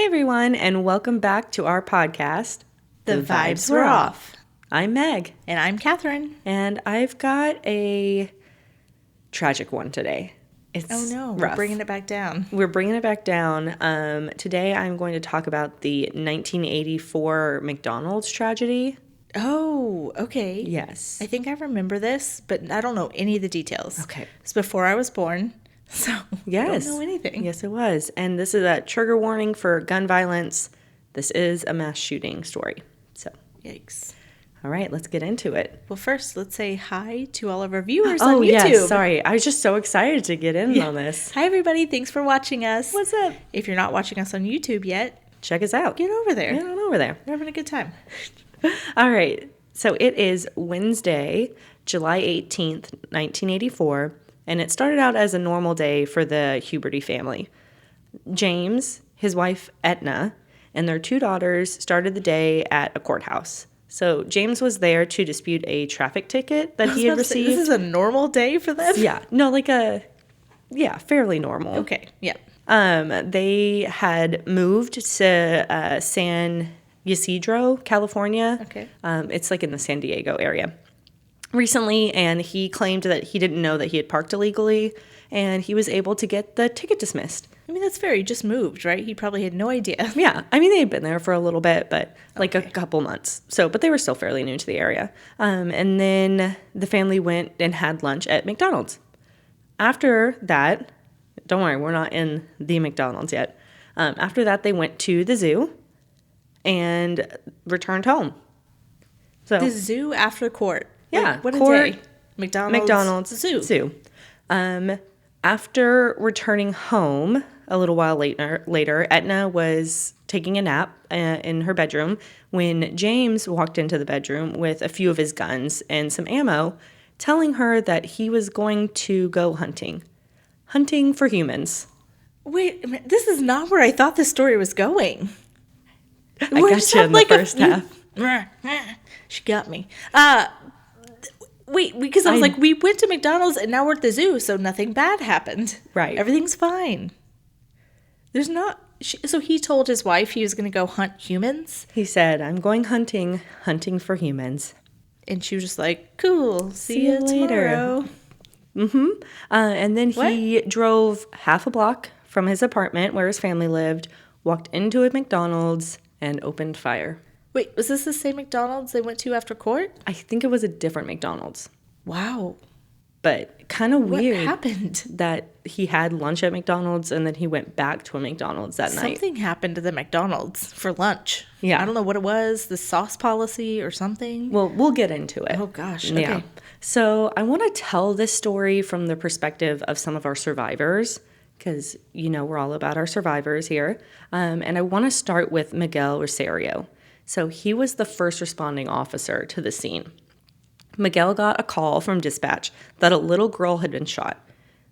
Hey everyone, and welcome back to our podcast, The Vibes Were Off. I'm Meg. And I'm Catherine. And I've got a tragic one today. It's rough. We're bringing it back down. We're bringing it back down. Today I'm going to talk about the 1984 McDonald's tragedy. Oh, okay. Yes. I think I remember this, but I don't know any of the details. Okay. It's before I was born, so yes. I don't know anything. Yes, it was. And this is a trigger warning for gun violence. This is a mass shooting story. So, yikes. All right, let's get into it. Well, first, let's say hi to all of our viewers on YouTube. Oh, yes, sorry. I was just so excited to get in on this. Hi, everybody. Thanks for watching us. What's up? If you're not watching us on YouTube yet, check us out. Get over there. Get on over there. We're having a good time. All right. So it is Wednesday, July 18th, 1984, and it started out as a normal day for the Huberty family. James, his wife Etna, and their two daughters started the day at a courthouse. So James was there to dispute a traffic ticket that he had received. This is a normal day for them? Yeah. No, fairly normal. Okay. Yeah. They had moved to San Ysidro, California. Okay. It's like in the San Diego area recently, and he claimed that he didn't know that he had parked illegally, and he was able to get the ticket dismissed. I mean, that's fair. He just moved, right? He probably had no idea. Yeah. I mean, they had been there for a little bit, but like a couple months. But they were still fairly new to the area. And then the family went and had lunch at McDonald's. After that, don't worry, we're not in the McDonald's yet. After that, they went to the zoo and returned home. So the zoo after court. Yeah. What court, a day. McDonald's zoo. After returning home a little while later, Etna was taking a nap in her bedroom when James walked into the bedroom with a few of his guns and some ammo, telling her that he was going to go hunting for humans. Wait, this is not where I thought the story was going. I got you in the first half. She got me. Wait, because I was like, we went to McDonald's and now we're at the zoo, so nothing bad happened. Right. Everything's fine. There's not... So he told his wife he was going to go hunt humans? He said, I'm going hunting for humans. And she was just like, cool, see you later. Mm-hmm. And then he drove half a block from his apartment where his family lived, walked into a McDonald's, and opened fire. Wait, was this the same McDonald's they went to after court? I think it was a different McDonald's. Wow. But kind of weird. What happened? That he had lunch at McDonald's and then he went back to a McDonald's that night. Something happened to the McDonald's for lunch. Yeah. I don't know what it was, the sauce policy or something. Well, we'll get into it. Oh, gosh. Okay. Yeah. So I want to tell this story from the perspective of some of our survivors, because, we're all about our survivors here. And I want to start with Miguel Rosario. So he was the first responding officer to the scene. Miguel got a call from dispatch that a little girl had been shot.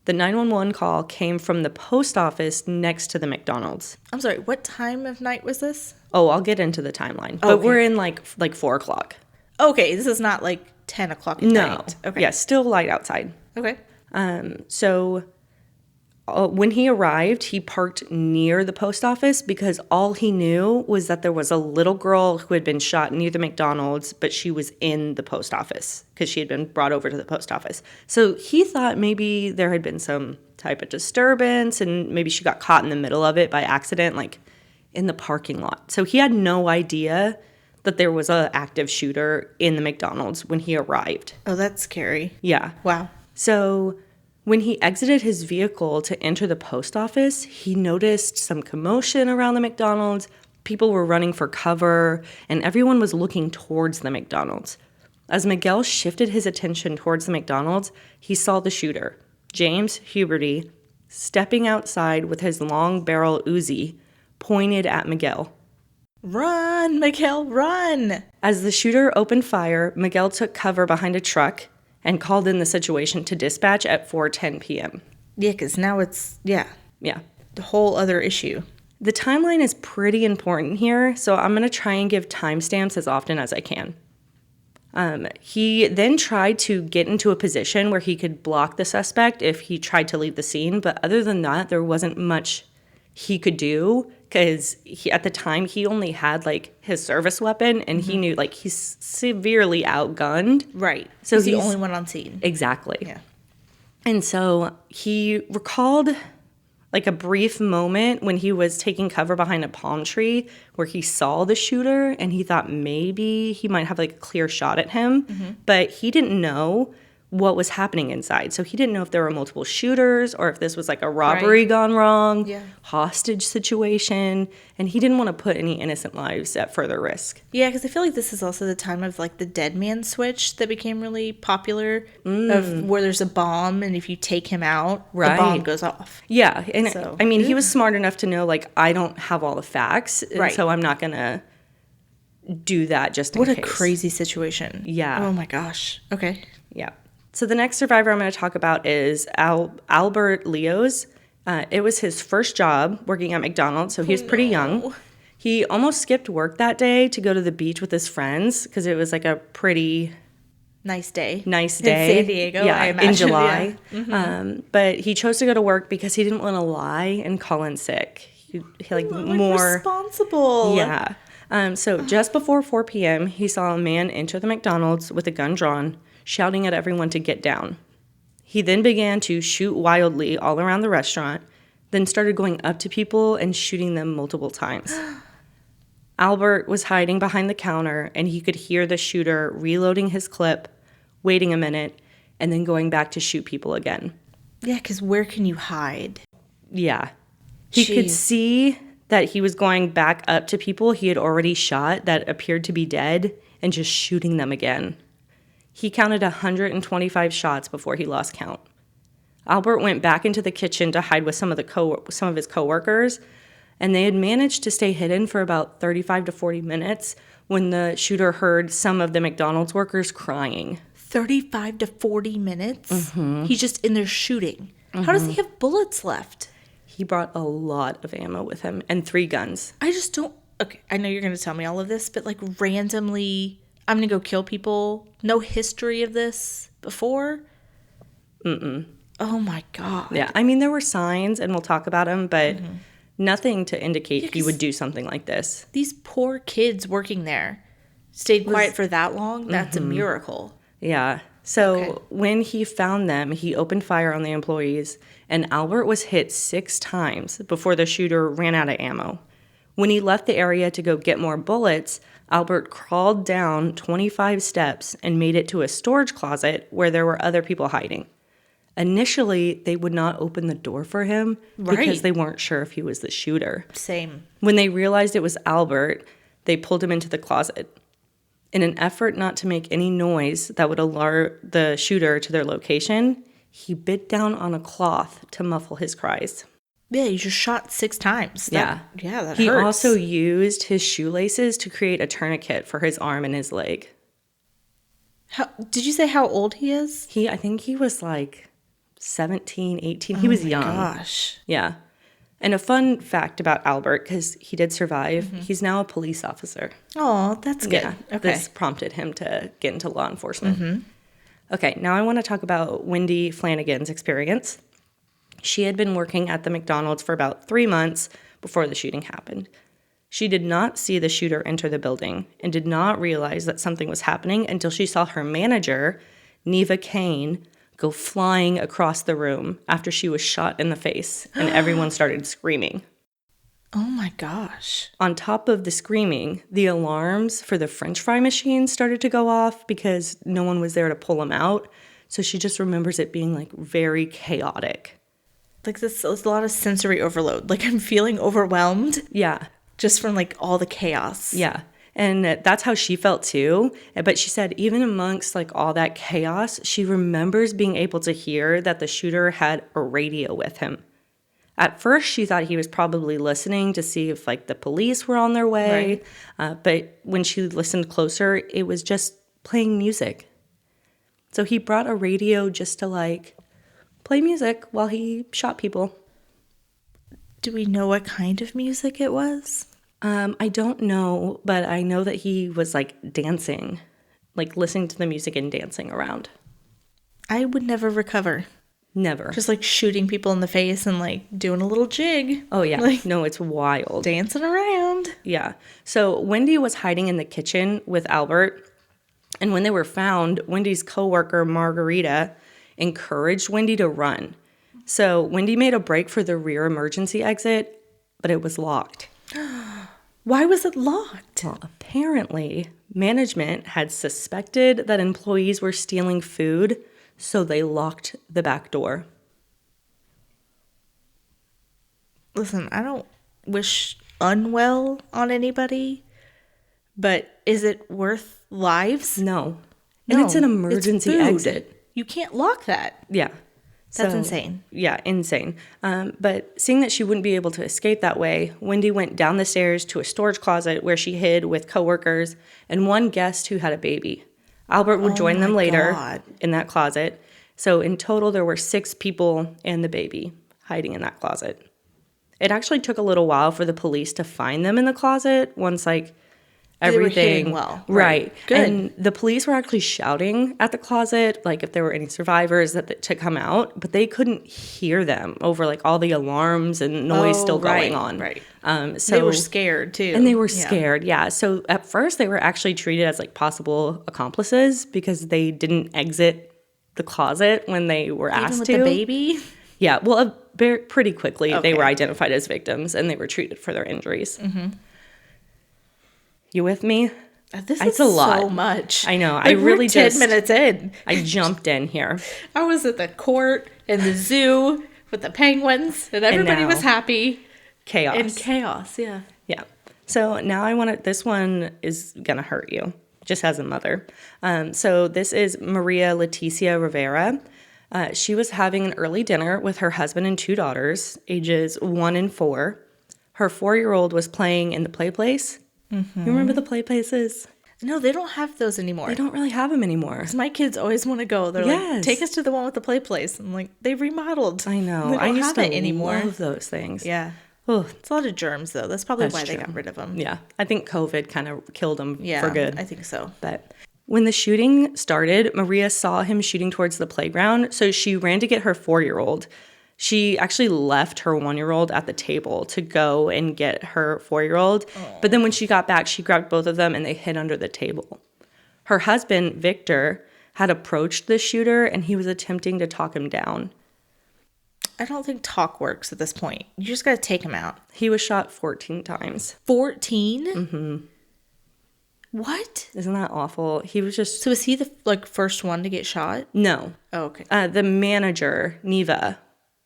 The 911 call came from the post office next to the McDonald's. I'm sorry, what time of night was this? Oh, I'll get into the timeline. But we're in like 4 o'clock. Okay, this is not like 10 o'clock at night. No. Okay. Yeah, still light outside. Okay. So when he arrived, he parked near the post office because all he knew was that there was a little girl who had been shot near the McDonald's, but she was in the post office because she had been brought over to the post office. So he thought maybe there had been some type of disturbance and maybe she got caught in the middle of it by accident, like in the parking lot. So he had no idea that there was an active shooter in the McDonald's when he arrived. Oh, that's scary. Yeah. Wow. So when he exited his vehicle to enter the post office, he noticed some commotion around the McDonald's. People were running for cover, and everyone was looking towards the McDonald's. As Miguel shifted his attention towards the McDonald's, he saw the shooter, James Huberty, stepping outside with his long barrel Uzi pointed at Miguel. Run, Miguel, run! As the shooter opened fire, Miguel took cover behind a truck and called in the situation to dispatch at 4:10 p.m. Yeah, because now it's, Yeah. the whole other issue. The timeline is pretty important here, so I'm going to try and give timestamps as often as I can. He then tried to get into a position where he could block the suspect if he tried to leave the scene, but other than that, there wasn't much he could do because at the time he only had like his service weapon, and he knew like he's severely outgunned. Right. So he's the only one on scene. Exactly. Yeah. And so he recalled like a brief moment when he was taking cover behind a palm tree where he saw the shooter, and he thought maybe he might have like a clear shot at him, but he didn't know what was happening inside. So he didn't know if there were multiple shooters or if this was like a robbery gone wrong, hostage situation, and he didn't want to put any innocent lives at further risk. Yeah, because I feel like this is also the time of like the dead man switch that became really popular, of where there's a bomb, and if you take him out, the bomb goes off. Yeah, and so, I mean, he was smart enough to know like I don't have all the facts, and so I'm not gonna do that just in case. What a crazy situation. Yeah. Oh my gosh. Okay. Yeah. So the next survivor I'm going to talk about is Albert Leos. It was his first job working at McDonald's, so he was pretty young. He almost skipped work that day to go to the beach with his friends because it was like a pretty nice day. In San Diego, I imagine. In July. Yeah. But he chose to go to work because he didn't want to lie and call in sick. He like more responsible. Yeah. So just before 4 p.m., he saw a man enter the McDonald's with a gun drawn, shouting at everyone to get down. He then began to shoot wildly all around the restaurant, then started going up to people and shooting them multiple times. Albert was hiding behind the counter, and he could hear the shooter reloading his clip, waiting a minute, and then going back to shoot people again. Yeah, because where can you hide? Yeah. He could see that he was going back up to people he had already shot that appeared to be dead and just shooting them again. He counted 125 shots before he lost count. Albert went back into the kitchen to hide with some of his coworkers, and they had managed to stay hidden for about 35 to 40 minutes when the shooter heard some of the McDonald's workers crying. 35 to 40 minutes? He's just in there shooting. How does he have bullets left? He brought a lot of ammo with him and 3 guns. I just don't... Okay, I know you're going to tell me all of this, but like randomly... I'm going to go kill people. No history of this before? Mm-mm. Oh, my God. Yeah, I mean, there were signs, and we'll talk about them, but nothing to indicate he would do something like this. These poor kids working there stayed quiet for that long? That's a miracle. Yeah. So when he found them, he opened fire on the employees, and Albert was hit 6 times before the shooter ran out of ammo. When he left the area to go get more bullets, Albert crawled down 25 steps and made it to a storage closet where there were other people hiding. Initially, they would not open the door for him because they weren't sure if he was the shooter. Same. When they realized it was Albert, they pulled him into the closet. In an effort not to make any noise that would alert the shooter to their location, he bit down on a cloth to muffle his cries. Yeah, you just shot 6 times. That hurts. He also used his shoelaces to create a tourniquet for his arm and his leg. Did you say how old he is? I think he was like 17, 18. He was young. Oh my gosh. Yeah. And a fun fact about Albert, because he did survive, he's now a police officer. Oh, that's good. Yeah, okay. This prompted him to get into law enforcement. Okay, now I want to talk about Wendy Flanagan's experience. She had been working at the McDonald's for about 3 months before the shooting happened. She did not see the shooter enter the building and did not realize that something was happening until she saw her manager, Neva Kane, go flying across the room after she was shot in the face, and everyone started screaming. Oh my gosh. On top of the screaming, the alarms for the French fry machine started to go off because no one was there to pull them out. So she just remembers it being like very chaotic. Like this is a lot of sensory overload. Like I'm feeling overwhelmed. Yeah. Just from like all the chaos. Yeah. And that's how she felt too. But she said even amongst like all that chaos, she remembers being able to hear that the shooter had a radio with him. At first, she thought he was probably listening to see if like the police were on their way. Right. But when she listened closer, it was just playing music. So he brought a radio just to like play music while he shot people. Do we know what kind of music it was? I don't know, but I know that he was like dancing, like listening to the music and dancing around. I would never recover. Never. Just like shooting people in the face and like doing a little jig. Oh, yeah. Like No, it's wild. dancing around. Yeah. So Wendy was hiding in the kitchen with Albert. And when they were found, Wendy's coworker, Margarita, encouraged Wendy to run. So Wendy made a break for the rear emergency exit, but it was locked. Why was it locked? Well, apparently, management had suspected that employees were stealing food, so they locked the back door. Listen, I don't wish unwell on anybody, but is it worth lives? No. And it's an emergency food. exit. You can't lock that. Yeah. That's insane. Yeah, insane. But seeing that she wouldn't be able to escape that way, Wendy went down the stairs to a storage closet where she hid with coworkers and one guest who had a baby. Albert would join them later in that closet. So in total, there were 6 people and the baby hiding in that closet. It actually took a little while for the police to find them in the closet once, like, everything. They were hidden well. Right. Good. And the police were actually shouting at the closet, like, if there were any survivors to come out, but they couldn't hear them over, like, all the alarms and noise still going on. Right. So they were scared, too. And they were scared, yeah. So at first, they were actually treated as, like, possible accomplices because they didn't exit the closet when they were asked with to. the baby? Yeah, well, pretty quickly, they were identified as victims, and they were treated for their injuries. Mm-hmm. You with me? This it's is a lot. so much. I know. Like, I really we're 10 minutes in. I jumped in here. I was at the court and the zoo with the penguins, and everybody was happy. Chaos. And chaos, yeah. Yeah. So now this one is going to hurt you, just as a mother. So this is Maria Leticia Rivera. She was having an early dinner with her husband and 2 daughters, ages 1 and 4. Her 4-year-old was playing in the play place. Mm-hmm. You remember the play places? No, they don't have those anymore. They don't really have them anymore. Because my kids always want to go. They're like, take us to the one with the play place. I'm like, they remodeled. I know. I used to love those things. Yeah. Oh, it's a lot of germs, though. That's probably why they got rid of them. Yeah. I think COVID kind of killed them for good. I think so. But when the shooting started, Maria saw him shooting towards the playground, so she ran to get her 4-year-old. She actually left her 1-year-old at the table to go and get her 4-year-old. But then when she got back, she grabbed both of them and they hid under the table. Her husband, Victor, had approached the shooter and he was attempting to talk him down. I don't think talk works at this point. You just got to take him out. He was shot 14 times. 14? Mm-hmm. What? Isn't that awful? He was just... So was he the first one to get shot? No. Oh, okay. The manager, Neva,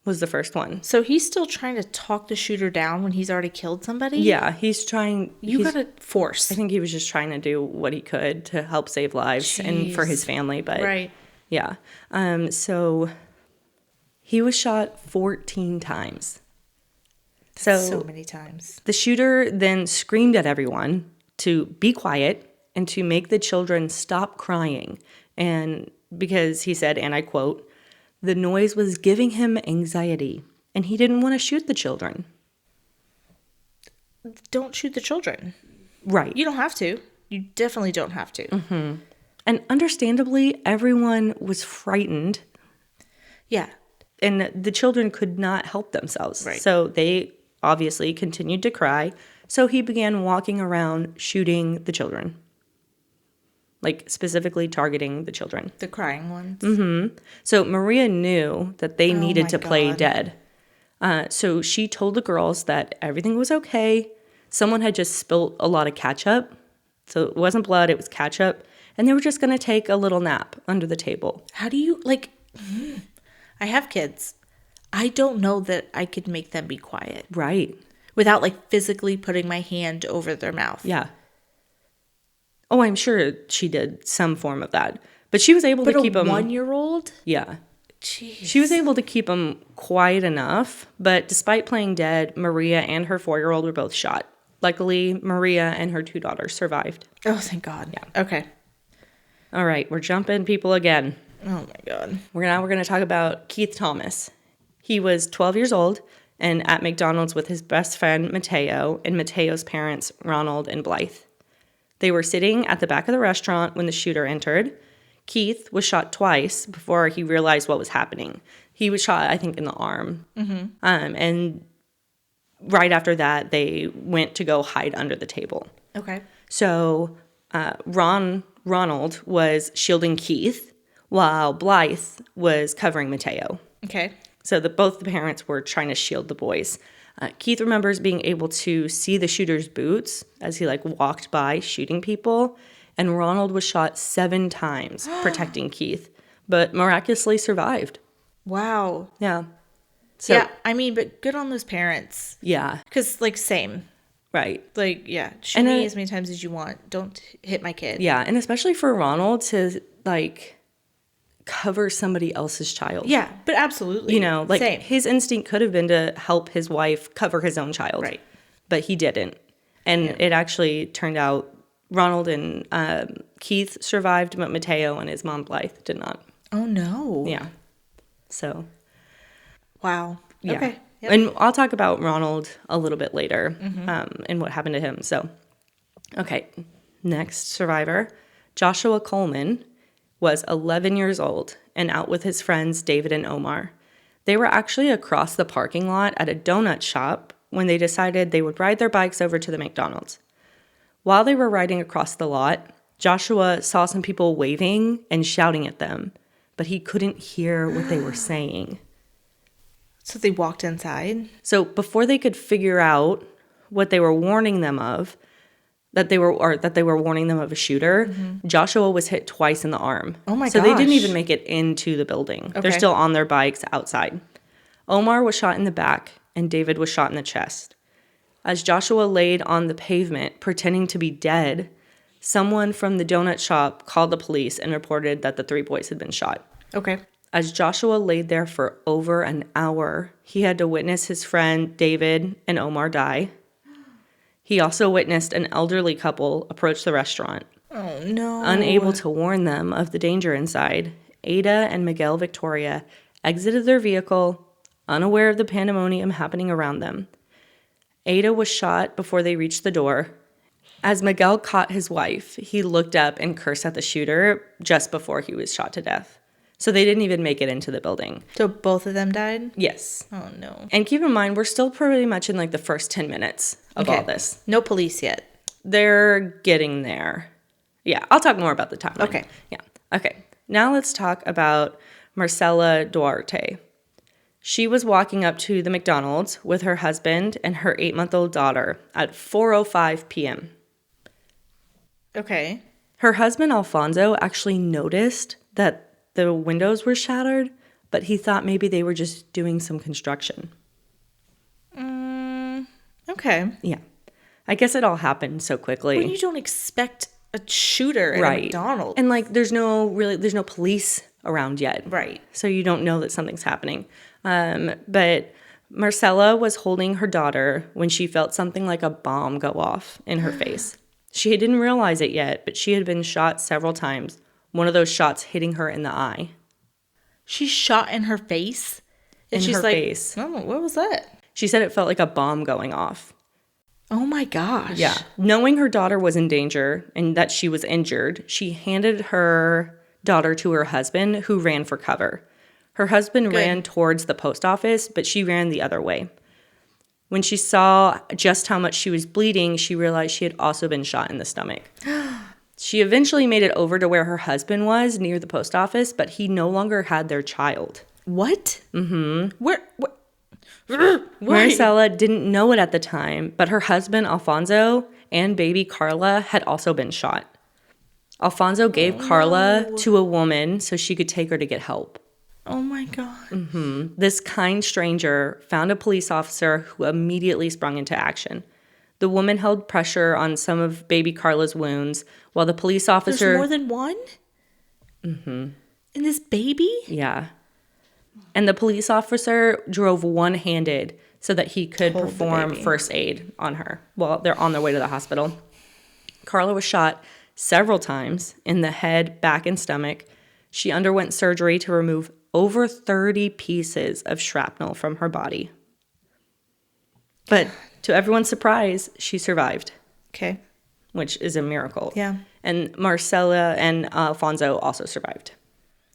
was the first one. So he's still trying to talk the shooter down when he's already killed somebody? Yeah, he's trying... You gotta force. I think he was just trying to do what he could to help save lives and for his family, but... Right. Yeah. So he was shot 14 times. So many times. The shooter then screamed at everyone to be quiet and to make the children stop crying. And because he said, and I quote, the noise was giving him anxiety and he didn't want to shoot the children. Don't shoot the children. Right. You don't have to. You definitely don't have to. Mm-hmm. And understandably, everyone was frightened. Yeah. And the children could not help themselves. Right. So they obviously continued to cry. So he began walking around shooting the children. Like specifically targeting the children. The crying ones. Mm-hmm. So Maria knew that they needed to play dead. So she told the girls that everything was okay. Someone had just spilt a lot of ketchup. So it wasn't blood, it was ketchup. And they were just going to take a little nap under the table. How do you, I have kids. I don't know that I could make them be quiet. Right. Without, physically putting my hand over their mouth. Yeah. Oh, I'm sure she did some form of that. But she was able to keep them... But a 1-year-old? Yeah. Jeez. She was able to keep them quiet enough. But despite playing dead, Maria and her 4-year-old were both shot. Luckily, Maria and her 2 daughters survived. Oh, thank God. Yeah. Okay. All right, we're jumping people again. Oh, my God. We're going to talk about Keith Thomas. He was 12 years old and at McDonald's with his best friend, Mateo, and Mateo's parents, Ronald and Blythe. They were sitting at the back of the restaurant when the shooter entered. Keith was shot twice before he realized what was happening. He was shot, I think, in the arm. And right after that, they went to go hide under the table. Okay. So Ronald was shielding Keith while Blythe was covering Mateo. Okay. So both the parents were trying to shield the boys. Keith remembers being able to see the shooter's boots as he walked by shooting people. And Ronald was shot 7 times protecting Keith, but miraculously survived. Wow. Yeah. So, yeah, I mean, but good on those parents. Yeah. Because, same. Right. Shoot me as many times as you want. Don't hit my kid. Yeah, and especially for Ronald to, cover somebody else's child. Yeah, but absolutely. Same. His instinct could have been to help his wife cover his own child. Right. But he didn't. And it actually turned out Ronald and Keith survived, but Mateo and his mom Blythe did not. Oh, no. Yeah. So. Wow. Yeah. Okay. Yep. And I'll talk about Ronald a little bit later and what happened to him. So, okay. Next survivor, Joshua Coleman, was 11 years old and out with his friends David and Omar. They were actually across the parking lot at a donut shop when they decided they would ride their bikes over to the McDonald's. While they were riding across the lot, Joshua saw some people waving and shouting at them, but he couldn't hear what they were saying. So they walked inside? So before they could figure out what they were warning them of, that they were warning them of a shooter, Joshua was hit twice in the arm. Oh my gosh. So they didn't even make it into the building. Okay. They're still on their bikes outside. Omar was shot in the back and David was shot in the chest. As Joshua laid on the pavement pretending to be dead, someone from the donut shop called the police and reported that the 3 boys had been shot. Okay. As Joshua laid there for over an hour, he had to witness his friend David and Omar die. He also witnessed an elderly couple approach the restaurant. Oh, no. Unable to warn them of the danger inside, Ada and Miguel Victoria exited their vehicle, unaware of the pandemonium happening around them. Ada was shot before they reached the door. As Miguel caught his wife, he looked up and cursed at the shooter just before he was shot to death. So they didn't even make it into the building. So both of them died? Yes. Oh, no. And keep in mind, we're still pretty much in the first 10 minutes of all this. No police yet. They're getting there. Yeah, I'll talk more about the timeline. Okay. Yeah. Okay. Now let's talk about Marcela Duarte. She was walking up to the McDonald's with her husband and her 8-month-old daughter at 4:05 p.m. Okay. Her husband, Alfonso, actually noticed that the windows were shattered, but he thought maybe they were just doing some construction. Okay. Yeah. I guess it all happened so quickly. When you don't expect a shooter at a McDonald's. And there's no police around yet. Right. So you don't know that something's happening. But Marcela was holding her daughter when she felt something like a bomb go off in her face. She didn't realize it yet, but she had been shot several times. One of those shots hitting her in the eye. She's shot in her face? And she's face. Oh, what was that? She said it felt like a bomb going off. Oh my gosh. Yeah. Knowing her daughter was in danger and that she was injured, she handed her daughter to her husband, who ran for cover. Her husband ran towards the post office, but she ran the other way. When she saw just how much she was bleeding, she realized she had also been shot in the stomach. She eventually made it over to where her husband was, near the post office, but he no longer had their child. What? Mm-hmm. Where? Marcela didn't know it at the time, but her husband, Alfonso, and baby Carla had also been shot. Alfonso gave Carla to a woman so she could take her to get help. Oh my God. Mm-hmm. This kind stranger found a police officer who immediately sprung into action. The woman held pressure on some of baby Carla's wounds while the police officer... There's more than one? Mm-hmm. In this baby? Yeah. And the police officer drove one-handed so that he could perform first aid on her while they're on their way to the hospital. Carla was shot several times in the head, back, and stomach. She underwent surgery to remove over 30 pieces of shrapnel from her body. But to everyone's surprise, she survived. Okay. which is a miracle. Yeah. And Marcella and Alfonso also survived.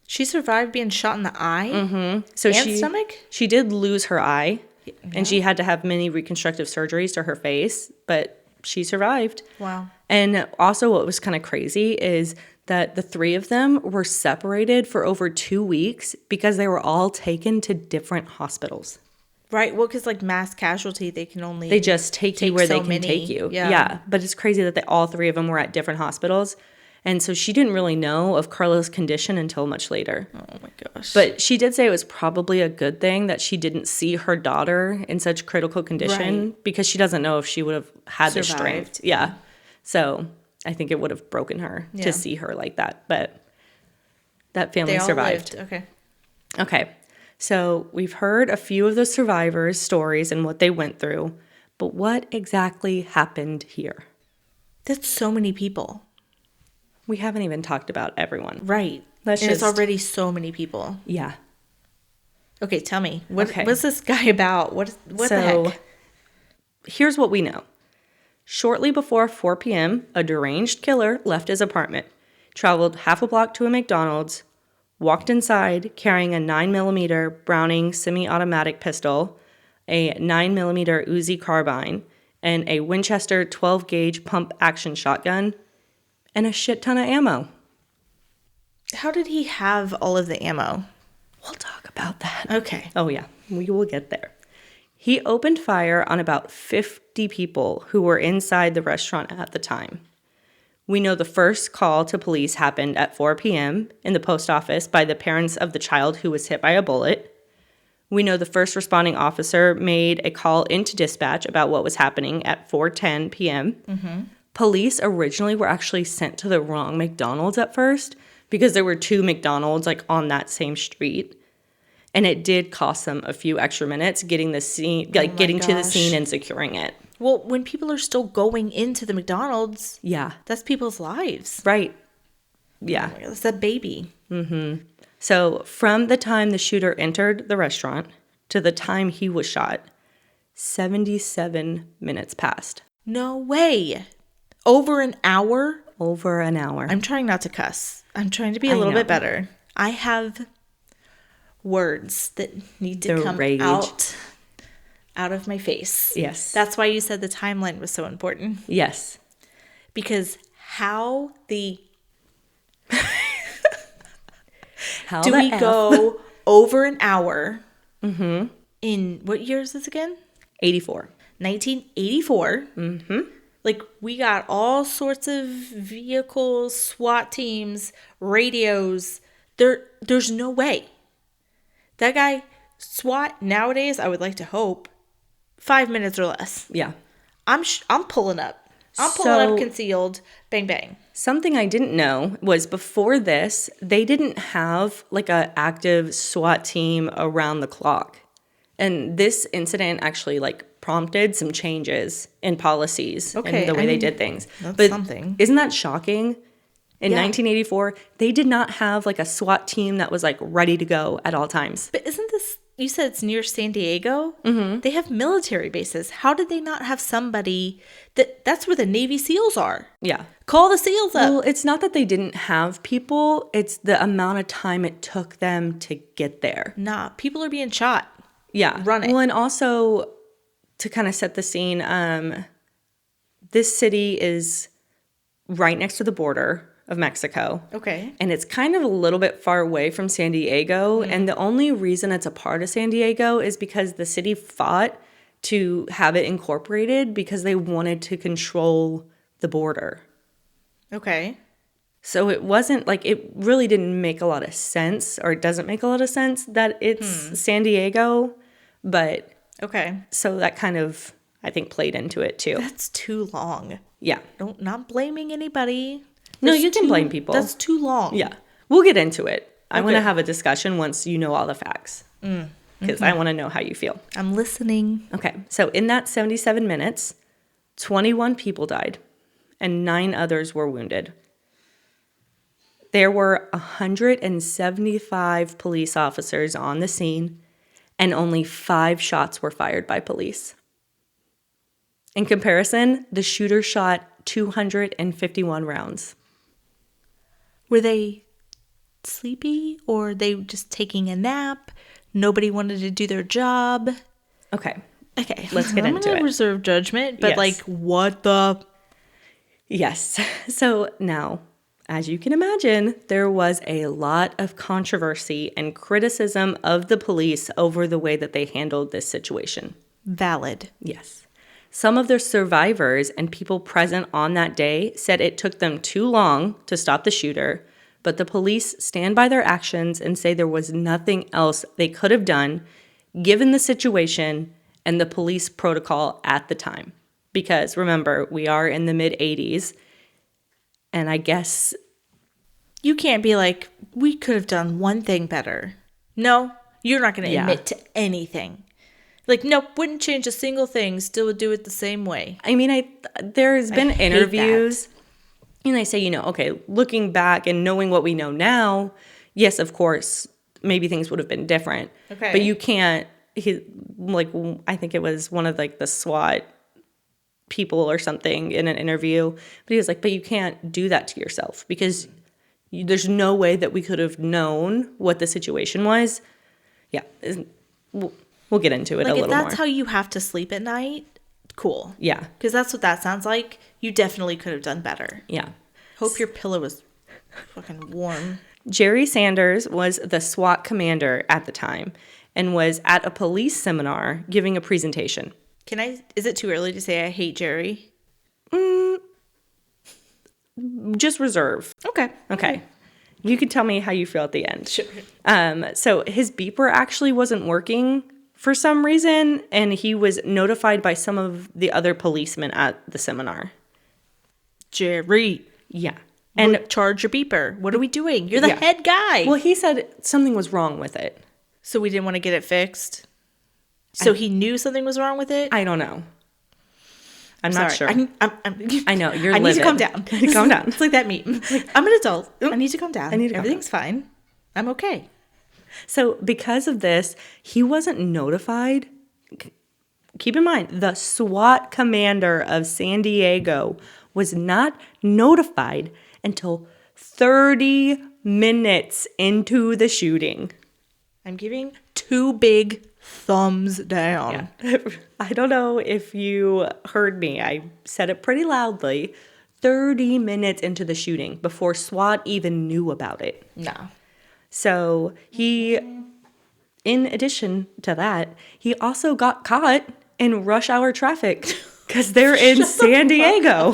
She survived being shot in the eye So and stomach? She did lose her eye, and she had to have many reconstructive surgeries to her face, but she survived. Wow. And also what was kind of crazy is that the three of them were separated for over 2 weeks because they were all taken to different hospitals. Right. Well, because like mass casualty, they can only... They just take you where they can take you. Yeah. But it's crazy that all three of them were at different hospitals. And so she didn't really know of Carla's condition until much later. Oh my gosh. But she did say it was probably a good thing that she didn't see her daughter in such critical condition because she doesn't know if she would have had the strength. Yeah. So I think it would have broken her to see her like that. But that family survived. Okay. Okay. So we've heard a few of the survivors' stories and what they went through. But what exactly happened here? That's so many people. We haven't even talked about everyone. Right. It's already so many people. Yeah. Okay, tell me. What's this guy about? What the heck? Here's what we know. Shortly before 4 p.m., a deranged killer left his apartment, traveled half a block to a McDonald's, walked inside carrying a 9mm Browning semi-automatic pistol, a 9mm Uzi carbine, and a Winchester 12-gauge pump-action shotgun, and a shit ton of ammo. How did he have all of the ammo? We'll talk about that. Okay. Oh, yeah. We will get there. He opened fire on about 50 people who were inside the restaurant at the time. We know the first call to police happened at 4 p.m. in the post office by the parents of the child who was hit by a bullet. We know the first responding officer made a call into dispatch about what was happening at 4:10 p.m. Mm-hmm. Police originally were actually sent to the wrong McDonald's at first because there were 2 McDonald's like on that same street. And it did cost them a few extra minutes getting the scene, to the scene and securing it. Well, when people are still going into the McDonald's, that's people's lives. Right. Yeah. Oh my God, that's that baby. Mm-hmm. So from the time the shooter entered the restaurant to the time he was shot, 77 minutes passed. No way. Over an hour? Over an hour. I'm trying not to cuss. I'm trying to be a little bit better. I have words that need to come out of my face. Yes. That's why you said the timeline was so important. Yes. Because how the... how do we go over an hour in... What year is this again? 84. 1984. Mm-hmm. Like, we got all sorts of vehicles, SWAT teams, radios. There's no way. That guy, SWAT, nowadays, I would like to hope, 5 minutes or less. Yeah. I'm pulling up. I'm pulling up concealed. Bang, bang. Something I didn't know was before this, they didn't have like an active SWAT team around the clock. And this incident actually like prompted some changes in policies and the way they did things. That's something. Isn't that shocking? In 1984, they did not have like a SWAT team that was like ready to go at all times. But isn't this, you said it's near San Diego? Mm-hmm. They have military bases. How did they not have somebody that's where the Navy SEALs are? Yeah. Call the SEALs up. Well, it's not that they didn't have people. It's the amount of time it took them to get there. Nah, people are being shot. Yeah. Run it. Well, and also to kind of set the scene, this city is right next to the border of Mexico. Okay. And it's kind of a little bit far away from San Diego. And the only reason it's a part of San Diego is because the city fought to have it incorporated because they wanted to control the border. Okay. So it wasn't like, it really didn't make a lot of sense, or it doesn't make a lot of sense that it's San Diego. But okay. So that kind of, I think, played into it too. That's too long. Yeah. Not blaming anybody. No, you can blame people. That's too long. Yeah. We'll get into it. I want to have a discussion once you know all the facts. Because I want to know how you feel. I'm listening. Okay. So in that 77 minutes, 21 people died and 9 others were wounded. There were 175 police officers on the scene and only 5 shots were fired by police. In comparison, the shooter shot 251 rounds. Were they sleepy or they just taking a nap? Nobody wanted to do their job. Okay. Let's get into I'm going it. to reserve judgment, but Yes. like, what the? Yes. So now, as you can imagine, there was a lot of controversy and criticism of the police over the way that they handled this situation. Valid. Yes. Some of the survivors and people present on that day said it took them too long to stop the shooter, but the police stand by their actions and say there was nothing else they could have done given the situation and the police protocol at the time. Because remember, we are in the mid-'80s, and I guess... You can't be like, we could have done one thing better. No, you're not going to admit to anything. Like, nope, wouldn't change a single thing, still would do it the same way. I mean, there's been interviews, and they say, you know, okay, looking back and knowing what we know now, yes, of course, maybe things would have been different. Okay. But you can't, I think it was one of, like, the SWAT people or something in an interview, but he was like, but you can't do that to yourself because there's no way that we could have known what the situation was. Yeah. We'll get into it a little more. Like, if that's how you have to sleep at night, cool. Yeah. Because that's what that sounds like. You definitely could have done better. Yeah. Hope your pillow was fucking warm. Jerry Sanders was the SWAT commander at the time and was at a police seminar giving a presentation. Is it too early to say I hate Jerry? Just reserve. Okay. You can tell me how you feel at the end. Sure. So his beeper actually wasn't working for some reason, and he was notified by some of the other policemen at the seminar. Jerry. Yeah. And charge your beeper. What are we doing? You're the head guy. Well, he said something was wrong with it. So we didn't want to get it fixed? So he knew something was wrong with it? I don't know. I'm not sure. I know, you're I need to livid. calm down. Calm down. It's like that meme. Like, I'm an adult. I need to calm down. Everything's fine. I'm okay. So because of this, he wasn't notified. Keep in mind, the SWAT commander of San Diego was not notified until 30 minutes into the shooting. I'm giving 2 big thumbs down. Yeah. I don't know if you heard me. I said it pretty loudly. 30 minutes into the shooting before SWAT even knew about it. No. So in addition to that, he also got caught in rush hour traffic because they're in San Diego.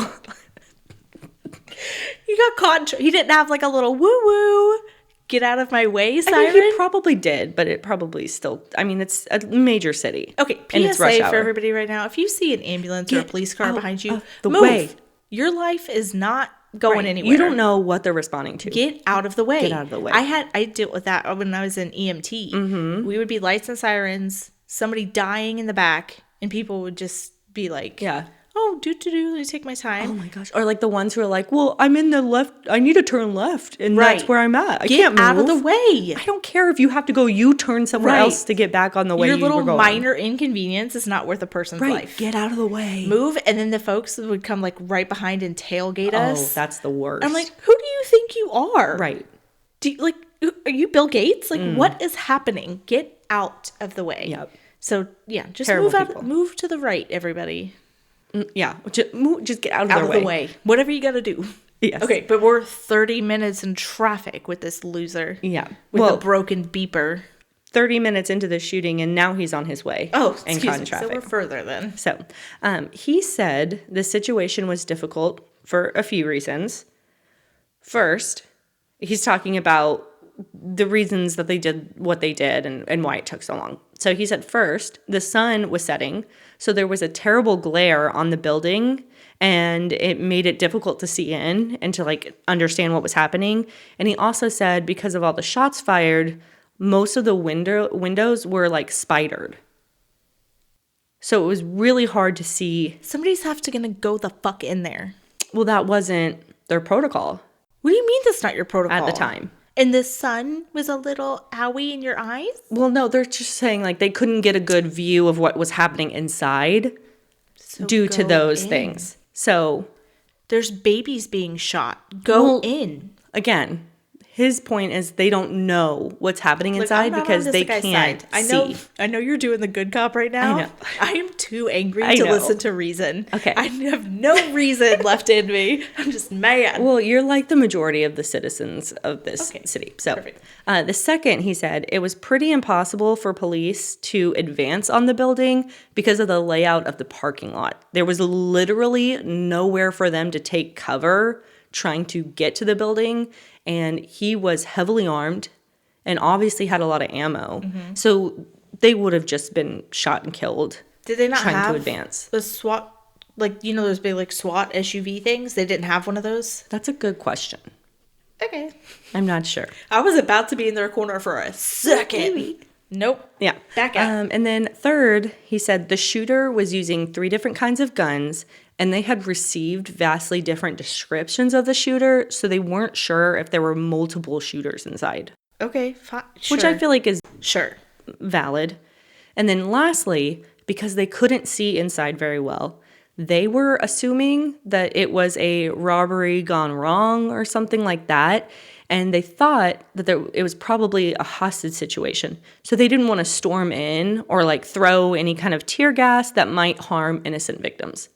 He got caught. He didn't have like a little woo-woo, get out of my way siren. I mean, he probably did, but it probably still, I mean, it's a major city. Okay, PSA for everybody right now. If you see an ambulance or a police car behind you, move. Your life is not going anywhere. You don't know what they're responding to. Get out of the way. Get out of the way. I dealt with that when I was in EMT. Mm-hmm. We would be lights and sirens, somebody dying in the back, and people would just be like, yeah. Oh, let me take my time. Oh my gosh. Or like the ones who are like, well, I'm in the left, I need to turn left, and that's where I'm at. I can't move. Get out of the way. I don't care if you have to go U-turn somewhere else to get back on the way you were going. Your little minor inconvenience is not worth a person's life. Get out of the way. Move, and then the folks would come like right behind and tailgate us. Oh, that's the worst. I'm like, who do you think you are? Right. Are you Bill Gates? Like, what is happening? Get out of the way. Yep. So, yeah, just Terrible move to the right, everybody. Yeah, just get out of the way. Whatever you got to do. Yes. Okay, but we're 30 minutes in traffic with this loser. Yeah. With a broken beeper. 30 minutes into the shooting, and now he's on his way. Oh, excuse me. Traffic. So we're further then. So he said the situation was difficult for a few reasons. First, he's talking about the reasons that they did what they did and why it took so long. So he said, first, the sun was setting, so there was a terrible glare on the building, and it made it difficult to see in and to like understand what was happening. And he also said because of all the shots fired, most of the windows were like spidered. So it was really hard to see. Somebody's gonna go the fuck in there. Well, that wasn't their protocol. What do you mean that's not your protocol? At the time. And the sun was a little owie in your eyes? Well, no, they're just saying like they couldn't get a good view of what was happening inside due to those things. So There's babies being shot. Go in. Again, his point is they don't know what's happening inside because they can't see. I know you're doing the good cop right now. I know. I am too angry to listen to reason. Okay. I have no reason left in me. I'm just mad. Well, you're like the majority of the citizens of this city. So the second, he said, it was pretty impossible for police to advance on the building because of the layout of the parking lot. There was literally nowhere for them to take cover trying to get to the building. And he was heavily armed and obviously had a lot of ammo. So they would have just been shot and killed. Did they not trying have to advance? the SWAT, like, you know, those big, like, SWAT SUV things? They didn't have one of those? That's a good question. Okay. I'm not sure. I was about to be in their corner for a second. Nope. Yeah. Back out. And then third, he said the shooter was using 3 different kinds of guns, and they had received vastly different descriptions of the shooter, so they weren't sure if there were multiple shooters inside. Okay, fine. Sure. Which I feel like is Sure. valid. And then lastly, because they couldn't see inside very well, they were assuming that it was a robbery gone wrong or something like that. And they thought that it was probably a hostage situation. So they didn't want to storm in or like throw any kind of tear gas that might harm innocent victims.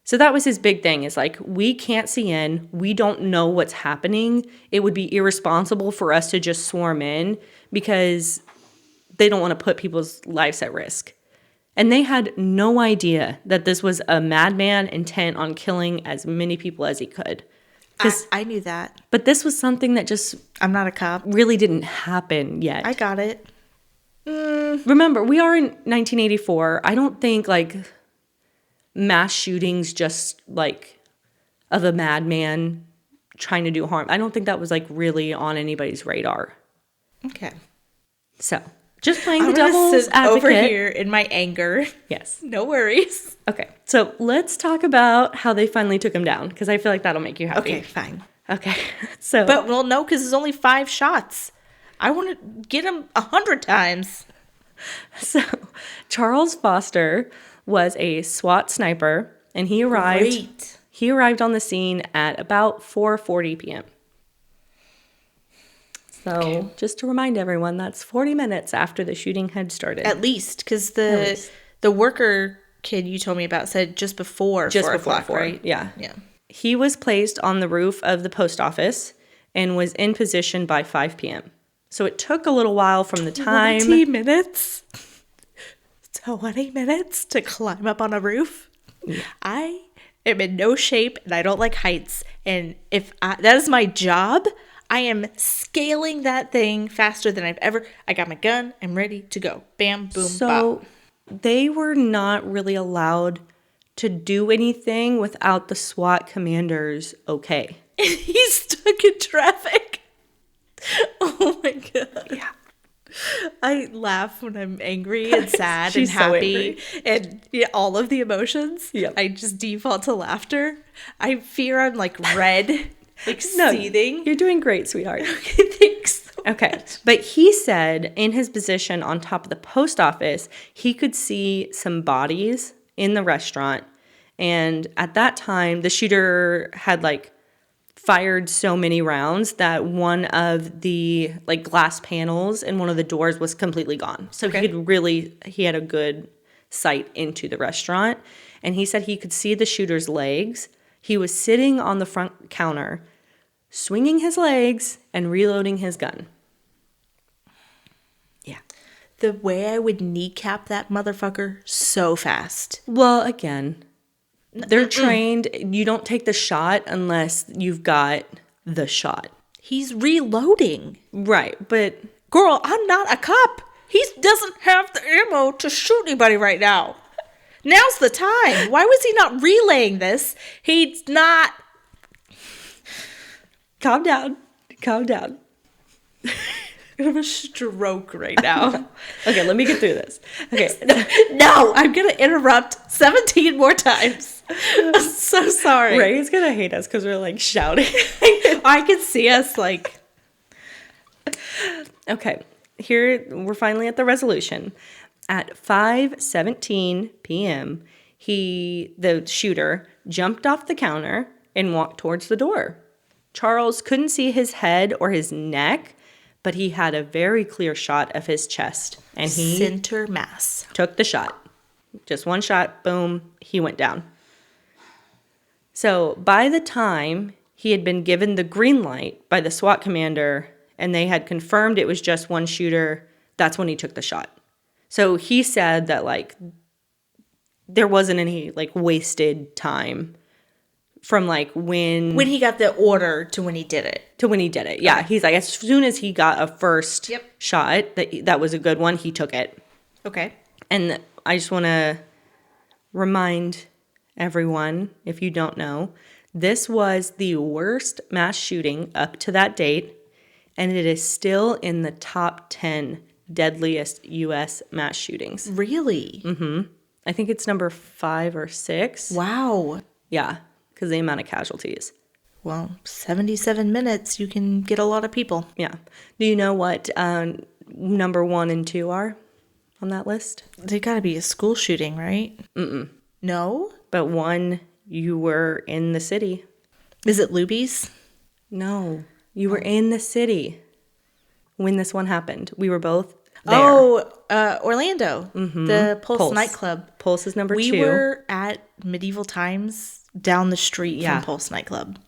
So that was his big thing, is like, we can't see in. We don't know what's happening. It would be irresponsible for us to just swarm in because they don't want to put people's lives at risk. And they had no idea that this was a madman intent on killing as many people as he could. I knew that. But this was something that just I'm not a cop. really didn't happen yet. I got it. Remember, we are in 1984. I don't think like mass shootings just like of a madman trying to do harm. I don't think that was like really on anybody's radar. Okay. So just playing I'm the gonna devil's sit advocate. over here in my anger. Yes. No worries. Okay. So let's talk about how they finally took him down, because I feel like that'll make you happy. Okay, fine. Okay. So, But well, no, because it's only 5 shots. I want to get him 100 times. so Charles Foster was a SWAT sniper, and he arrived. Great. He arrived on the scene at about 4:40 p.m. So just to remind everyone, that's 40 minutes after the shooting had started. At least, because the worker kid you told me about said just before 4 o'clock, right? Yeah. Yeah. He was placed on the roof of the post office and was in position by 5 p.m. So it took a little while from the time. 20 minutes? 20 minutes to climb up on a roof? Yeah. I am in no shape and I don't like heights. And if that is my job, I am scaling that thing faster than I've ever. I got my gun. I'm ready to go. Bam, boom, So bop. they were not really allowed to do anything without the SWAT commander's okay. He's stuck in traffic. Oh my God. Yeah. I laugh when I'm angry and sad and She's so happy and all of the emotions. Yep. I just default to laughter. I fear I'm like red, like No, seething. you're doing great, sweetheart. Okay, thanks. Okay. But he said in his position on top of the post office, he could see some bodies in the restaurant. And at that time, the shooter had like fired so many rounds that one of the like glass panels in one of the doors was completely gone. So he had a good sight into the restaurant. And he said he could see the shooter's legs. He was sitting on the front counter, swinging his legs and reloading his gun. Yeah. The way I would kneecap that motherfucker so fast. Well, again, they're trained. You don't take the shot unless you've got the shot. He's reloading. Right, but Girl, I'm not a cop. He doesn't have the ammo to shoot anybody right now. Now's the time. Why was he not relaying this? He's not. calm down. Calm down. I have a stroke right now. Okay, let me get through this. Okay. No, I'm going to interrupt 17 more times. I'm so sorry. Ray's going to hate us because we're like shouting. I can see us like. Okay, here we're finally at the resolution. At 5:17 p.m., the shooter, jumped off the counter and walked towards the door. Charles couldn't see his head or his neck, but he had a very clear shot of his chest. And he Center mass. took the shot. Just one shot, boom, he went down. So by the time he had been given the green light by the SWAT commander and they had confirmed it was just one shooter, that's when he took the shot. So he said that, like, there wasn't any, like, wasted time from, like, when When he got the order to when he did it. to when he did it. Yeah, Okay. he's like, as soon as he got a first Yep. shot, that was a good one, he took it. Okay. And I just want to remind everyone, if you don't know, this was the worst mass shooting up to that date, and it is still in the top 10 deadliest U.S. mass shootings. Really? I think it's number 5 or 6. Wow. Yeah, because the amount of casualties. Well, 77 minutes, you can get a lot of people. Yeah. Do you know what number 1 and 2 are on that list? They gotta be a school shooting, right? No? But 1, you were in the city. Is it Luby's? No, you were in the city when this one happened. We were both there. Oh, Orlando. The Pulse, Pulse. nightclub. Pulse is number 2. We were at Medieval Times down the street Yeah. from Pulse nightclub.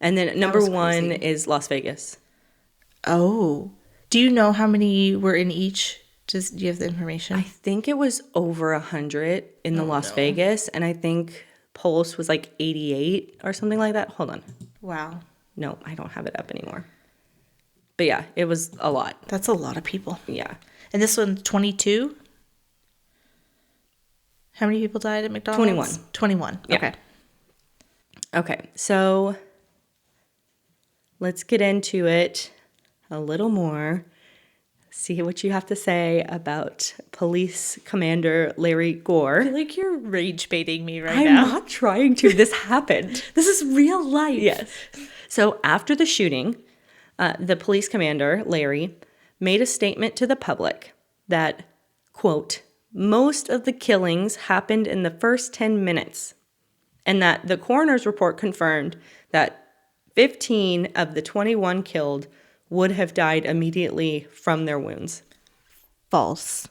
And then number was 1 crazy. is Las Vegas. Oh. Do you know how many were in each? Do you have the information? I think it was over 100 in the Las Vegas, and I think Pulse was like 88 or something like that. Hold on. Wow. No, I don't have it up anymore. But yeah, it was a lot. That's a lot of people. Yeah. And this one's 22? How many people died at McDonald's? 21. 21. Yeah. Okay. Okay, so let's get into it a little more. See what you have to say about Police Commander Larry Gore. I feel like you're rage baiting me right I'm now. not trying to. This happened. This is real life. Yes. So after the shooting, the police commander, Larry, made a statement to the public that, quote, most of the killings happened in the first 10 minutes, and that the coroner's report confirmed that 15 of the 21 killed would have died immediately from their wounds. False.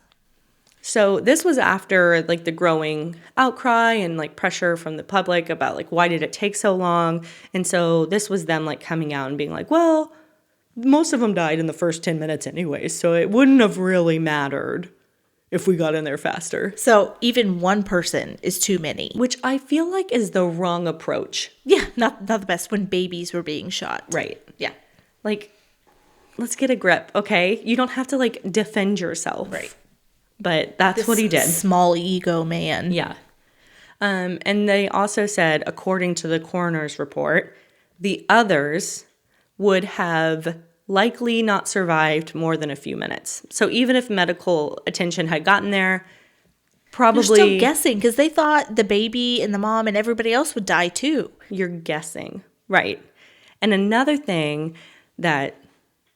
So this was after, like, the growing outcry and, like, pressure from the public about, like, why did it take so long? And so this was them, like, coming out and being like, well, most of them died in the first 10 minutes anyway, so it wouldn't have really mattered if we got in there faster. So even one person is too many. Which I feel like is the wrong approach. Yeah, not the best when babies were being shot. Right. Yeah. Like, let's get a grip, okay? You don't have to, like, defend yourself. Right. But that's what he did. Small ego man. Yeah. And they also said, according to the coroner's report, the others would have likely not survived more than a few minutes. So even if medical attention had gotten there, probably... They're still guessing because they thought the baby and the mom and everybody else would die too. You're guessing. Right. And another thing that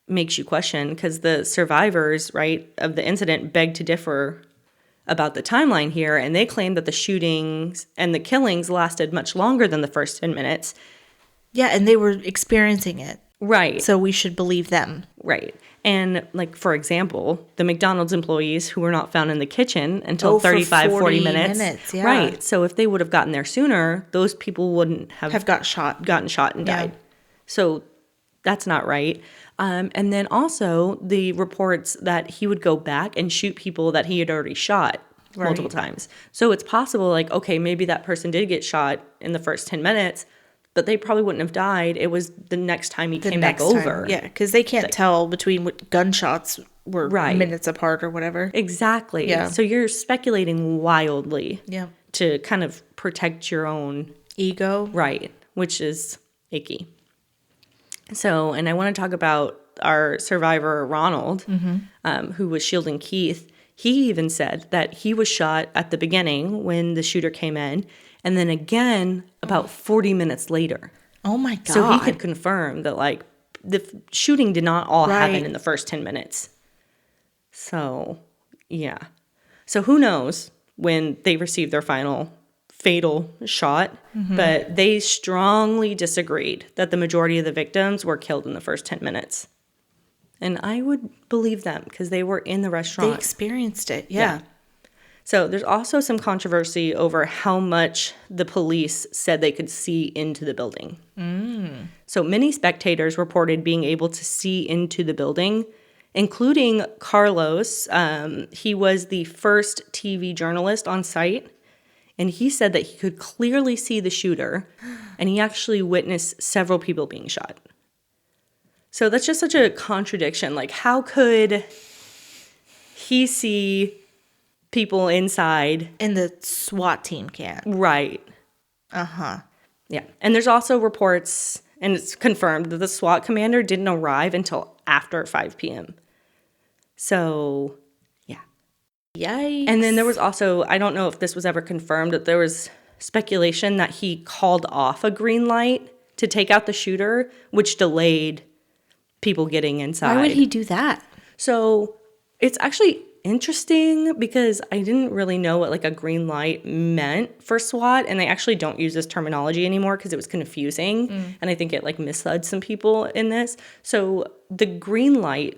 makes you question, because the survivors, right, of the incident begged to differ about the timeline here, and they claimed that the shootings and the killings lasted much longer than the first 10 minutes. Yeah, and they were experiencing it. Right. So we should believe them. Right. And, like, for example, the McDonald's employees who were not found in the kitchen until for 35, 40 40 minutes. minutes, yeah. Right. So if they would have gotten there sooner, those people wouldn't Have got shot. gotten shot and Yeah. died. So that's not right. And then also the reports that he would go back and shoot people that he had already shot multiple times. So it's possible, like, okay, maybe that person did get shot in the first 10 minutes, but they probably wouldn't have died. It was the next time he came back over. Yeah, because they can't tell between what gunshots were Right. minutes apart or whatever. Exactly. Yeah. So you're speculating wildly Yeah. to kind of protect your own Ego. right, which is icky. So, and I want to talk about our survivor, Ronald, who was shielding Keith. He even said that he was shot at the beginning when the shooter came in, and then again about 40 minutes later. Oh my God. So he could confirm that, like, the shooting did not all happen Right. in the first 10 minutes. So, yeah. So who knows when they receive their final fatal shot, but they strongly disagreed that the majority of the victims were killed in the first 10 minutes. And I would believe them because they were in the restaurant. They experienced it, yeah. So there's also some controversy over how much the police said they could see into the building. So many spectators reported being able to see into the building, including Carlos. He was the first TV journalist on site, and he said that he could clearly see the shooter, and he actually witnessed several people being shot. So that's just such a contradiction. Like, how could he see people inside? And the SWAT team can't. Right. Uh-huh. Yeah. And there's also reports, and it's confirmed, that the SWAT commander didn't arrive until after 5 p.m. So, yeah. Yikes. And then there was also, I don't know if this was ever confirmed, but there was speculation that he called off a green light to take out the shooter, which delayed people getting inside. Why would he do that? So it's actually interesting because I didn't really know what like a green light meant for SWAT, and they actually don't use this terminology anymore because it was confusing, and I think it like misled some people in this. So the green light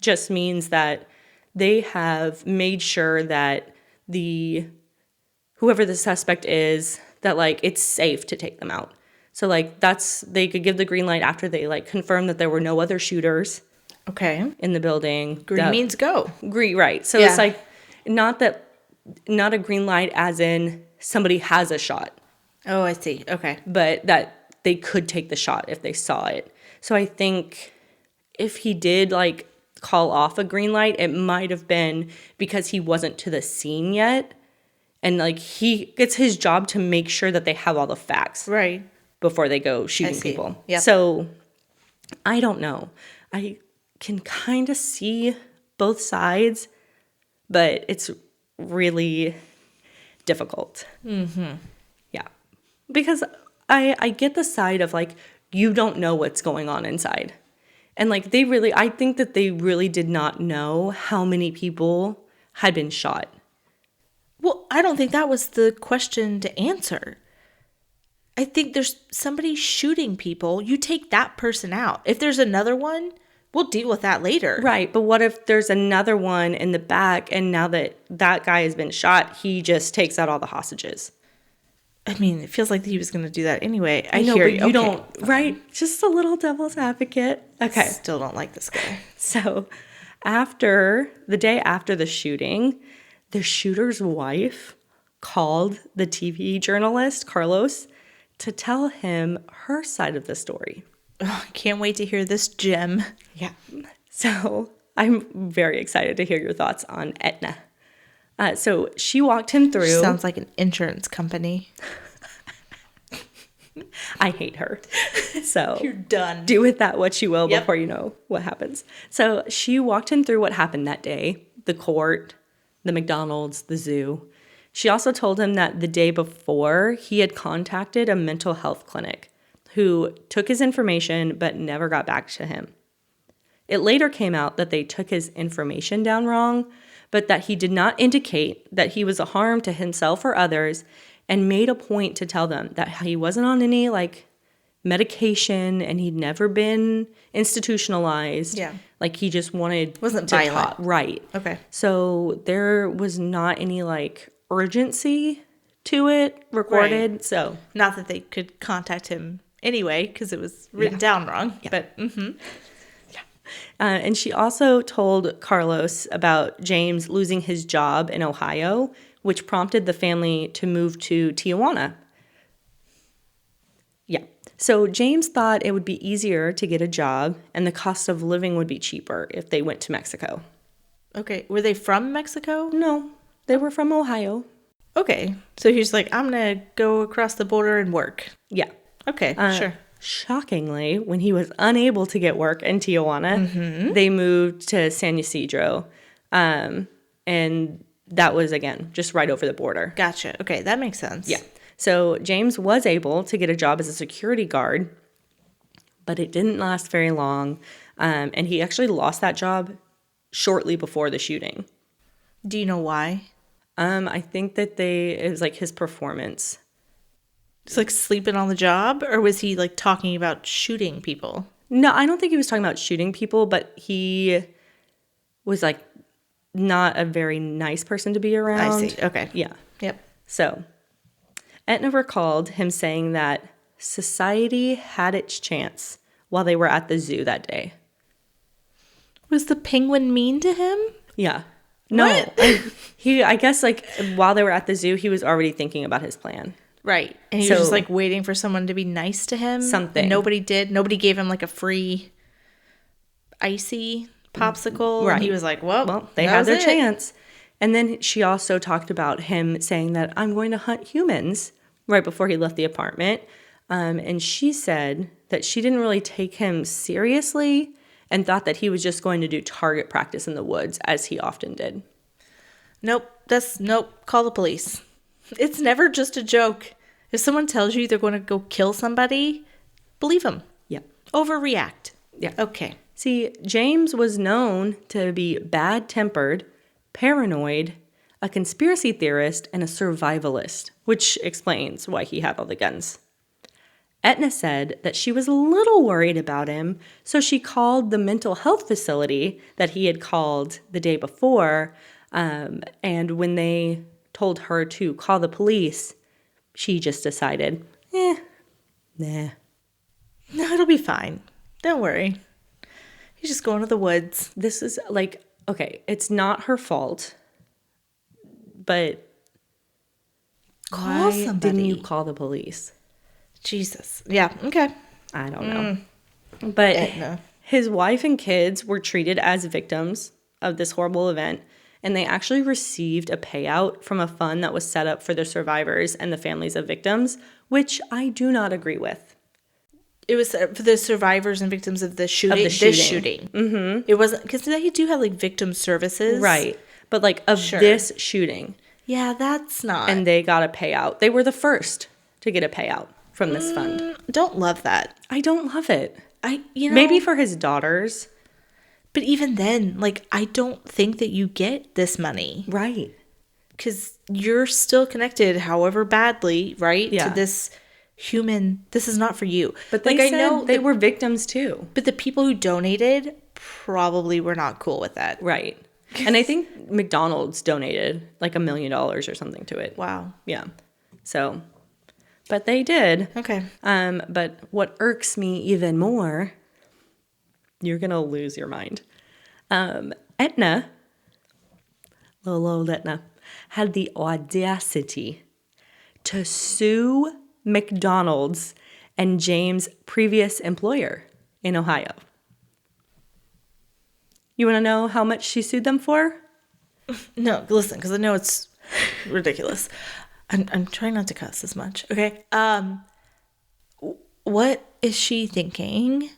just means that they have made sure that whoever the suspect is, that like it's safe to take them out. So like they could give the green light after they like confirm that there were no other shooters in the building. Green means go. Green, right. So it's like not a green light as in somebody has a shot. Oh, I see. Okay. But that they could take the shot if they saw it. So I think if he did like call off a green light, it might have been because he wasn't to the scene yet. And like it's his job to make sure that they have all the facts. Right. Before they go shooting people. Yep. So I don't know. I can kind of see both sides, but it's really difficult. Yeah. Because I get the side of like, you don't know what's going on inside. And like I think that they really did not know how many people had been shot. Well, I don't think that was the question to answer. I think there's somebody shooting people. You take that person out. If there's another one, we'll deal with that later. Right. But what if there's another one in the back, and now that guy has been shot, he just takes out all the hostages? I mean, it feels like he was going to do that anyway. I know, but you don't, right? Just a little devil's advocate. Okay. Still don't like this guy. So the day after the shooting, the shooter's wife called the TV journalist, Carlos, to tell him her side of the story. Oh, I can't wait to hear this gem. Yeah. So I'm very excited to hear your thoughts on Etna. So she walked him through. Sounds like an insurance company. I hate her. So You're done. Do with that what you will before you know what happens. So she walked him through what happened that day, the court, the McDonald's, the zoo. She also told him that the day before, he had contacted a mental health clinic who took his information but never got back to him. It later came out that they took his information down wrong, but that he did not indicate that he was a harm to himself or others, and made a point to tell them that he wasn't on any like medication and he'd never been institutionalized. Yeah. Like he just wasn't to violent. talk. Right. Okay. So there was not any like urgency to it recorded. Right. So not that they could contact him anyway because it was written down wrong. Yeah. But and she also told Carlos about James losing his job in Ohio, which prompted the family to move to Tijuana. Yeah. So James thought it would be easier to get a job and the cost of living would be cheaper if they went to Mexico. Okay. Were they from Mexico? No, they were from Ohio. Okay. So he's like, I'm going to go across the border and work. Yeah. Okay, sure. Shockingly, when he was unable to get work in Tijuana, they moved to San Ysidro. And that was, again, just right over the border. Gotcha. Okay, that makes sense. Yeah. So James was able to get a job as a security guard, but it didn't last very long. And he actually lost that job shortly before the shooting. Do you know why? I think that it was like his performance. It's like sleeping on the job, or was he like talking about shooting people? No, I don't think he was talking about shooting people, but he was like not a very nice person to be around. I see. Okay. Yeah. Yep. So Etna recalled him saying that society had its chance while they were at the zoo that day. Was the penguin mean to him? Yeah. No. What? I guess like while they were at the zoo, he was already thinking about his plan. Right. And he was just like waiting for someone to be nice to him. Something. And nobody did. Nobody gave him like a free icy popsicle. Right. And he was like, well, They had their chance. And then she also talked about him saying that I'm going to hunt humans right before he left the apartment. And she said that she didn't really take him seriously and thought that he was just going to do target practice in the woods, as he often did. Nope. Call the police. It's never just a joke. If someone tells you they're going to go kill somebody, believe them. Yeah. Overreact. Yeah. Okay. See, James was known to be bad-tempered, paranoid, a conspiracy theorist, and a survivalist, which explains why he had all the guns. Etna said that she was a little worried about him, so she called the mental health facility that he had called the day before, and when they told her to call the police, she just decided, nah. No, it'll be fine. Don't worry. He's just going to the woods. This is like, okay, it's not her fault, but Call why somebody. didn't you call the police? Jesus. Yeah. Okay. I don't know. But Etna. his wife and kids were treated as victims of this horrible event, and they actually received a payout from a fund that was set up for the survivors and the families of victims, which I do not agree with. It was for the survivors and victims of the shooting. Of the This shooting. shooting. It wasn't, because they do have like victim services. Right. But like of this shooting. Yeah, that's not. And they got a payout. They were the first to get a payout from this fund. Don't love that. I don't love it. You know, Maybe for his daughters. but even then, like, I don't think that you get this money. Right. Because you're still connected, however badly, right? Yeah. To this human. This is not for you. But they like, said I know they were victims too. But the people who donated probably were not cool with that. Right. And I think McDonald's donated like $1 million or something to it. Wow. Yeah. So, but they did. Okay. But what irks me even more, you're going to lose your mind. Etna, little old Etna, had the audacity to sue McDonald's and James' previous employer in Ohio. You want to know how much she sued them for? No, listen, because I know it's ridiculous. I'm trying not to cuss as much. Okay. What is she thinking?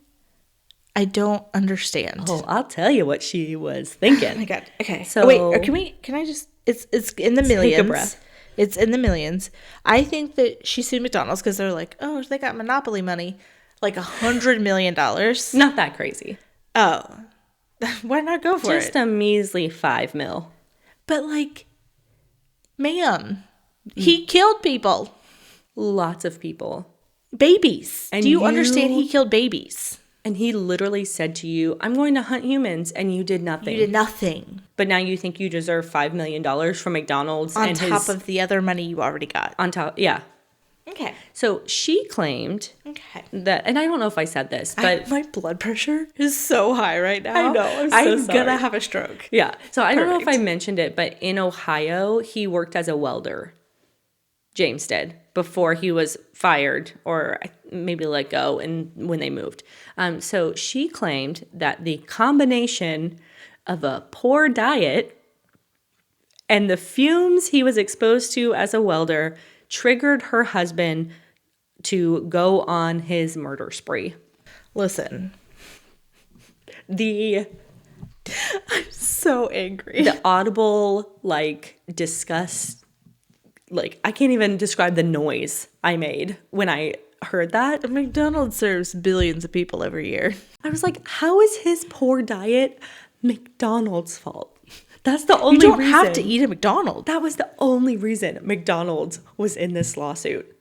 I don't understand. Oh, I'll tell you what she was thinking. Oh my god. Okay. So- So wait, or can I just? It's in the millions. Take a breath. It's in the millions. I think that she sued McDonald's because they're like, oh, they got monopoly money, like $100 million. Not that crazy. Oh, why not go for Just it? a measly $5 million. But like, ma'am, he killed people, Lots of people. babies. And Do you you- understand? He killed babies. And he literally said to you, I'm going to hunt humans, and you did nothing. You did nothing But now you think you deserve $5 million from McDonald's on and top of the other money you already got. on top. Yeah. Okay. So she claimed Okay. that, and I don't know if I said this, but My blood pressure is so high right now. I know, I'm so sorry. gonna have a stroke. yeah. So I don't know if I Perfect. mentioned it, but in Ohio, he worked as a welder. James did before he was fired or maybe let go and when they moved. So she claimed that the combination of a poor diet and the fumes he was exposed to as a welder triggered her husband to go on his murder spree. Listen, The so angry. audible, like, disgust, like, I can't even describe the noise I made when I heard that. McDonald's serves billions of people every year. I was like, how is his poor diet McDonald's fault? That's the You only don't reason. have to eat at McDonald's. That was the only reason McDonald's was in this lawsuit.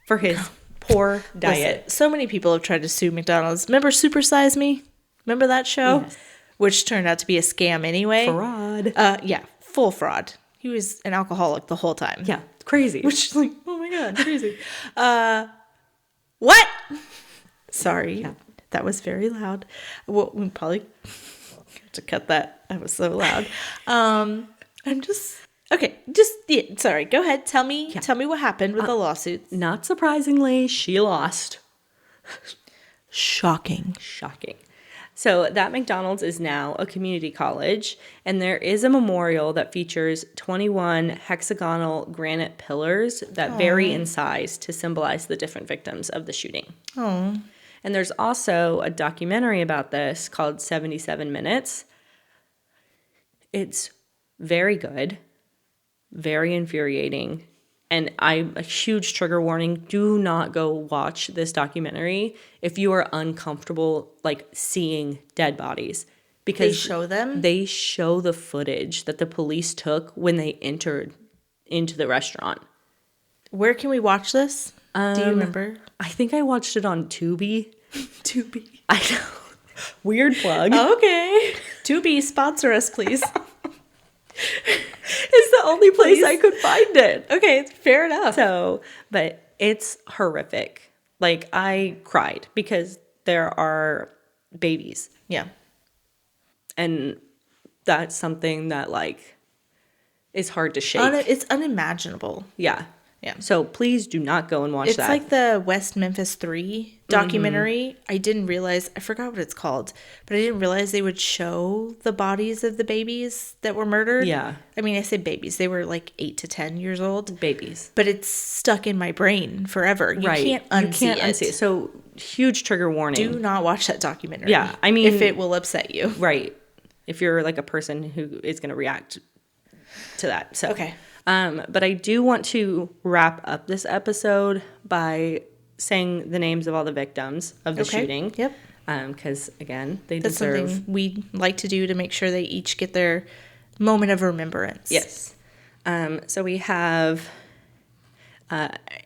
For his poor diet. Listen, so many people have tried to sue McDonald's. Remember Super Size Me? Remember that show? Yes. Which turned out to be a scam anyway. Fraud. Yeah, full fraud. He was an alcoholic the whole time. Yeah, crazy. Which is like, oh my God, crazy. What? Sorry, Yeah. that was very loud. Well, we probably have to cut that. That was so loud. Sorry. Go ahead. Tell me what happened with the lawsuits. Not surprisingly, she lost. Shocking. Shocking. So that McDonald's is now a community college, and there is a memorial that features 21 hexagonal granite pillars that vary in size to symbolize the different victims of the shooting. Oh. And there's also a documentary about this called 77 Minutes. It's very good, very infuriating. And a huge trigger warning, do not go watch this documentary if you are uncomfortable, like, seeing dead bodies. Because They show them? They show the footage that the police took when they entered into the restaurant. Where can we watch this? Do you remember? I think I watched it on Tubi. Tubi. I know. Weird plug. Okay. Tubi, sponsor us, please. It's the only place I could find it. Okay, fair enough. So, but it's horrific. Like, I cried because there are babies. Yeah. And that's something that, like, is hard to shake. It's unimaginable. Yeah. Yeah. So please do not go and watch It's that. like the West Memphis 3 documentary. I didn't realize, I forgot what it's called, but I didn't realize they would show the bodies of the babies that were murdered. Yeah. I mean, I say babies. They were like 8 to 10 years old. Babies. But it's stuck in my brain forever. You can't unsee it. So huge trigger warning. Do not watch that documentary. Yeah, I mean, if it will upset you. Right. If you're like a person who is going to react to that. So Okay. But I do want to wrap up this episode by saying the names of all the victims of the shooting. Yep. Because, again, they That's deserve... something we like to do to make sure they each get their moment of remembrance. Yes. So we have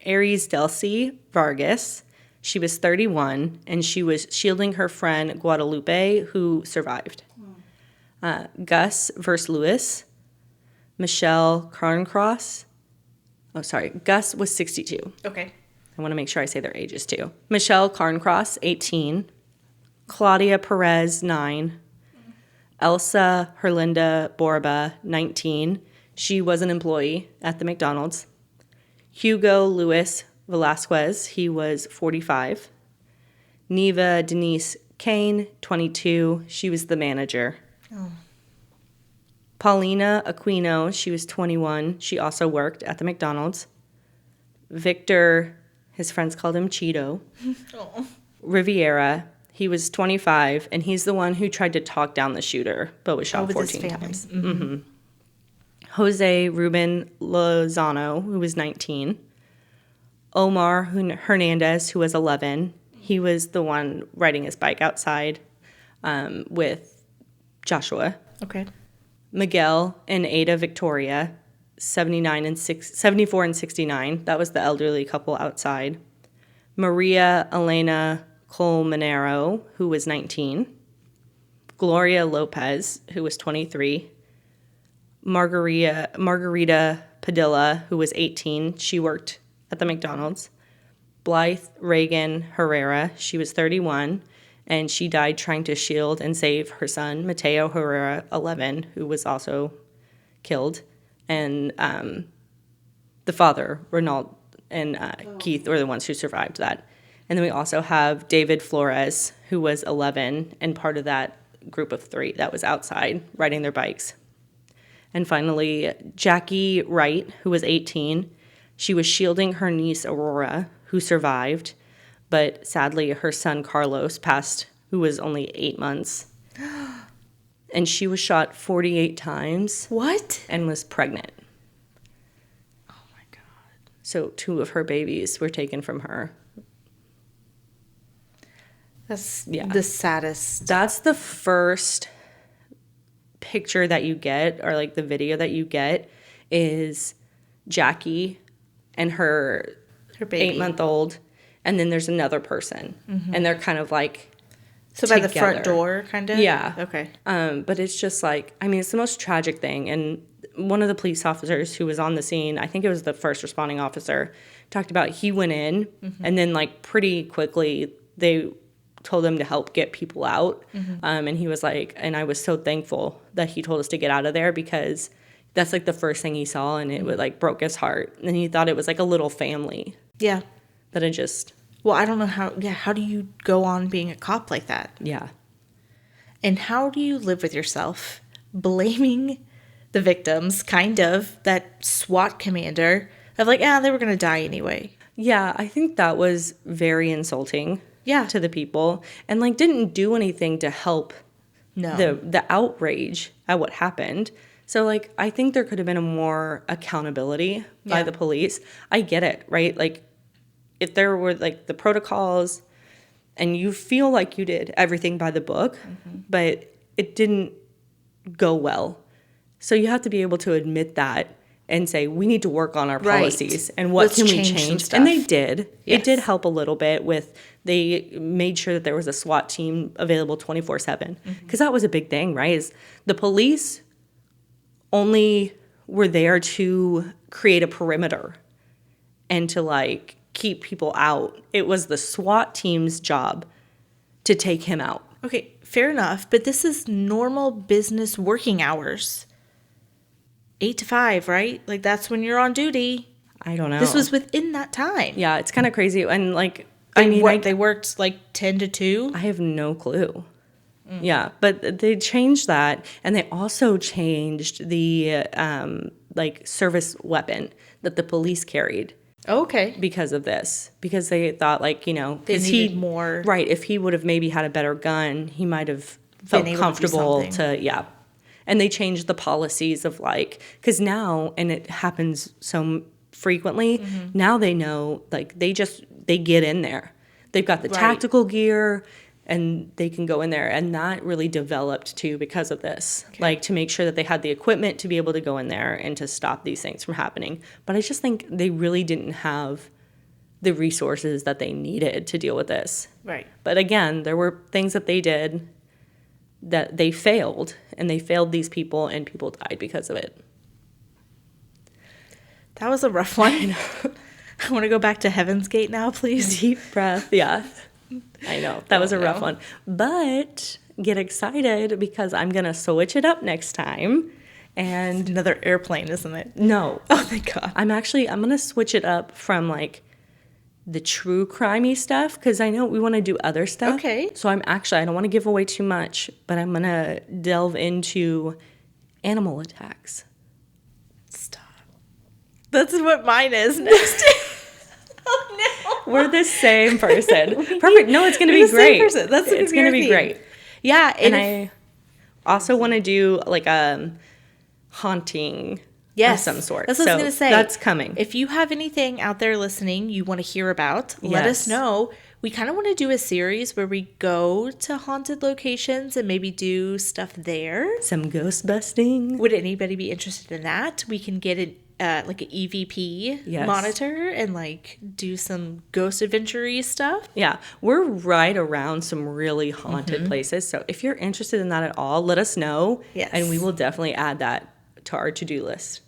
Aries Delcy Vargas. She was 31, and she was shielding her friend Guadalupe, who survived. Gus versus Lewis. Michelle Carncross. Oh, sorry. Gus was 62. Okay. I want to make sure I say their ages, too. Michelle Carncross, 18. Claudia Perez, 9. Elsa Herlinda Borba, 19. She was an employee at the McDonald's. Hugo Luis Velasquez, he was 45. Neva Denise Kane, 22. She was the manager. Oh. Paulina Aquino, she was 21. She also worked at the McDonald's. Victor, his friends called him Cheeto. Oh. Riviera, he was 25, and he's the one who tried to talk down the shooter, but was shot 14 times. Mm-hmm. Jose Ruben Lozano, who was 19. Omar Hernandez, who was 11. He was the one riding his bike outside with Joshua. Okay. Miguel and Ada Victoria, 74 and 69. That was the elderly couple outside. Maria Elena Colmenero, who was 19. Gloria Lopez, who was 23. Margarita Padilla, who was 18. She worked at the McDonald's. Blythe Reagan Herrera, she was 31. And she died trying to shield and save her son, Mateo Herrera, 11, who was also killed. And the father, Ronald, and Keith were the ones who survived that. And then we also have David Flores, who was 11, and part of that group of 3 that was outside riding their bikes. And finally, Jackie Wright, who was 18. She was shielding her niece, Aurora, who survived. But sadly, her son Carlos passed, who was only 8 months. And she was shot 48 times. What? And was pregnant. Oh my God. So 2 of her babies were taken from her. That's the saddest. That's the first picture that you get, or like the video that you get, is Jackie and her baby, 8-month-old, and then there's another person, and they're kind of like by the together. front door, kind of. Yeah. Okay. But it's just like, I mean, it's the most tragic thing. And one of the police officers who was on the scene, I think it was the first responding officer, talked about he went in, and then like pretty quickly they told him to help get people out. And he was like, and I was so thankful that he told us to get out of there, because that's like the first thing he saw, and it would like broke his heart. And he thought it was like a little family. Yeah. That it just... Well, I don't know how do you go on being a cop like that? Yeah. And how do you live with yourself blaming the victims, kind of, that SWAT commander, of like, they were going to die anyway? Yeah, I think that was very insulting. Yeah. To the people, and like didn't do anything to help the outrage at what happened. So like I think there could have been a more accountability by the police. I get it, right? Like if there were like the protocols and you feel like you did everything by the book, but it didn't go well. So you have to be able to admit that and say, we need to work on our policies and what can we change? And they did. Yes. It did help a little bit with, they made sure that there was a SWAT team available 24/7. Because that was a big thing, right? Is the police only were there to create a perimeter and to like keep people out. It was the SWAT team's job to take him out. Okay, fair enough. But this is normal business working hours. 8 to 5, right? Like, that's when you're on duty. I don't know. This was within that time. Yeah, it's kind of crazy. And, like, they worked, like, 10 to 2? I have no clue. Yeah, but they changed that. And they also changed the, service weapon that the police carried. Okay. Because of this. Because they thought, like, you know... They needed more... Right, if he would have maybe had a better gun, he might have felt comfortable to... Yeah. And they changed the policies of like, because now, and it happens so frequently, now they know, like they get in there. They've got the tactical gear and they can go in there. And that really developed too because of this, like to make sure that they had the equipment to be able to go in there and to stop these things from happening. But I just think they really didn't have the resources that they needed to deal with this. Right. But again, there were things that they did that they failed, and they failed these people, and people died because of it. That was a rough one. I want to go back to Heaven's Gate now, please. Deep breath. Yeah. I know. That was a rough one. But get excited because I'm going to switch it up next time. And it's another airplane, isn't it? No. Oh, thank God. I'm going to switch it up from like the true crimey stuff, because I know we want to do other stuff. Okay. So I don't want to give away too much, but I'm going to delve into animal attacks. Stop. That's what mine is next. Oh, no. We're the same person. Perfect. No, it's going to be great. It's going to be great. Yeah. And I also want to do like a haunting of some sort. That's what I was going to say. That's coming. If you have anything out there listening you want to hear about, let us know. We kind of want to do a series where we go to haunted locations and maybe do stuff there. Some ghost busting. Would anybody be interested in that? We can get like an EVP monitor and like do some ghost adventure-y stuff. Yeah, we're right around some really haunted places. So if you're interested in that at all, let us know. Yes. And we will definitely add that to our to-do list.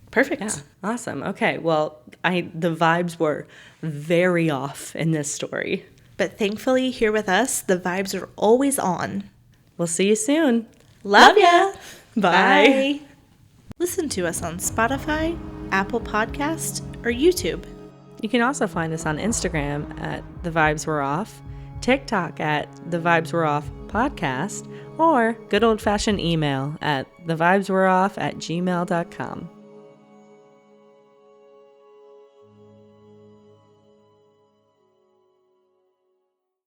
Perfect. Yeah, awesome. Okay, well, the vibes were very off in this story. But thankfully, here with us, the vibes are always on. We'll see you soon. Love ya. Bye. Listen to us on Spotify, Apple Podcast, or YouTube. You can also find us on Instagram at The Vibes Were Off, TikTok at The Vibes Were Off Podcast, or good old-fashioned email at thevibeswereoff@gmail.com.